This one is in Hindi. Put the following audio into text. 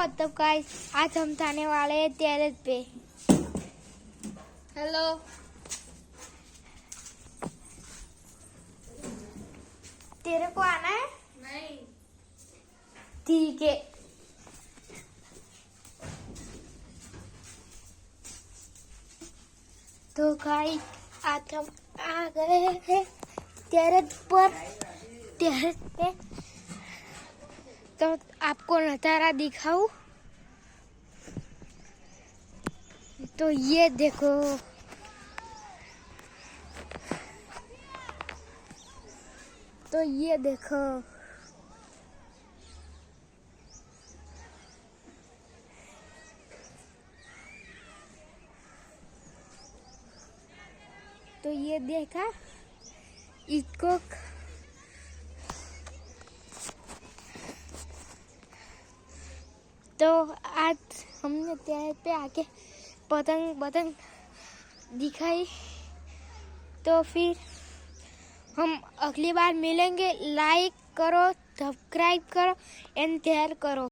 तो गाइस आज हम जाने वाले हैं टेरेस पे। हेलो, तेरे को आना है? नहीं। ठीक है। तो गाइस आज हम आ गए हैं टेरेस पर। टेरेस पे तो आपको नज़ारा दिखाऊं तो ये देखो, तो ये देखो, तो ये देखा इसको। तो आज हमने टेरेस पे आके पतंग दिखाई। तो फिर हम अगली बार मिलेंगे। लाइक करो, सब्सक्राइब करो एंड शेयर करो।